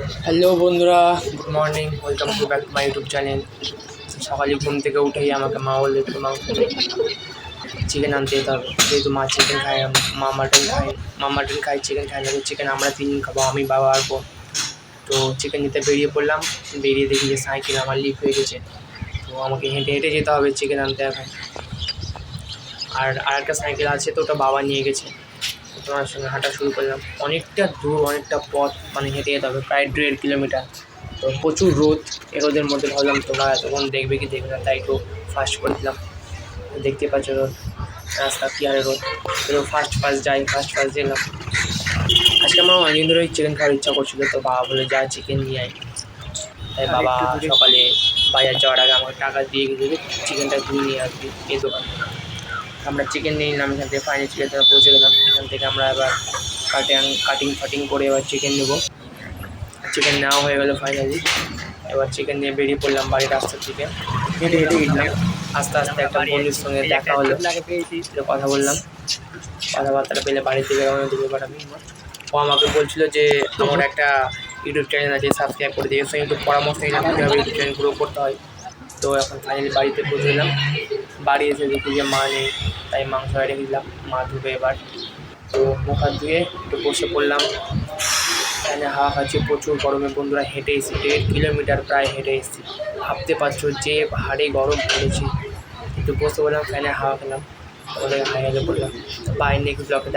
Hello বন্ধুরা, good morning, welcome to back to my YouTube channel. সকালে ঘুম থেকে উঠেই আমাকে মা বললো একটু চিকেন আনতে যেতে হবে, যেহেতু মা চিকেন খায়, মা মাটন খায়। মা মাটন খায়, চিকেন খায় না। চিকেন আমরা 3 দিন খাবো, আমি, বাবা আর বোন। তো চিকেন নিতে বেরিয়ে পড়লাম। বেরিয়ে দেখি যে সাইকেল আমার লিক হয়ে গেছে। তো আমাকে হেঁটে হেঁটে যেতে হবে চিকেন আনতে এখন। আর একটা সাইকেল আছে, তো ওটা বাবা নিয়ে গেছে। তোমার সঙ্গে হাঁটা শুরু করলাম। অনেকটা দূর, অনেকটা পথ, মানে হেঁটে যেতে হবে, প্রায় 1.5 কিলোমিটার। তো প্রচুর রোদ। এই রোদের মধ্যে ভাবলাম তোমরা এতক্ষণ দেখবে কি দেখবে না, তাই একটু ফাস্ট করে দিলাম। দেখতে পাচ্ছ রোদ, রাস্তা কি হারে রোদ। তো ফাস্ট যাই, ফাস্ট গেলাম। আজকে আমার অনেকদিন ধরেই চিকেন খাওয়ার ইচ্ছা করছিল, তো বাবা বলে যা চিকেন নিয়ে আয়। তাই বাবা সকালে বাজার যাওয়ার আগে আমাকে টাকা দিয়ে গেছে, চিকেনটা তুই নিয়ে আসবি এই দোকান থেকে। আমরা চিকেন নিয়ে নিলাম এখান থেকে, ফাইনালি চিকেন পৌঁছে গেলাম। এখান থেকে আমরা এবার কাটিং করে এবার চিকেন নেবো। চিকেন নেওয়া হয়ে গেলো ফাইনালি। এবার চিকেন নিয়ে বেরিয়ে পড়লাম বাড়ির রাস্তার দিকে। হেঁটে গেলাম। আস্তে আস্তে একটা বন্ধুর সঙ্গে দেখা হলো, কথা বললাম। কথাবার্তা পেলে বাড়িতে বেরোনো দেবে। এবার ও আমাকে বলছিল যে আমার একটা ইউটিউব চ্যানেল আছে, সাবস্ক্রাইব করে দিয়ে সঙ্গে একটু পরামর্শ নিলাম কীভাবে ইউটিউব চ্যানেল গ্রো করতে হয়। তো এখন ফাইনালি বাড়িতে পৌঁছে গেলাম। বাড়ি এসে দেখি যে মা নেই, তাই মাংস রেখে দিলাম, মা ধুবে এবার। তো মুখ হাত ধুয়ে একটু বসে পড়লাম। এখানে হাওয়া খাচ্ছি, প্রচুর গরমে বন্ধুরা। হেঁটে এসেছি 1.5 কিলোমিটার, প্রায় হেঁটে এসেছি। ভাবতে পারছো যে ভারী গরম পড়েছি। একটু বসে বললাম, ফ্যানে হাওয়া খেলাম, ওদের হাই হেলে পড়লাম। বাইরে একটু ব্লকে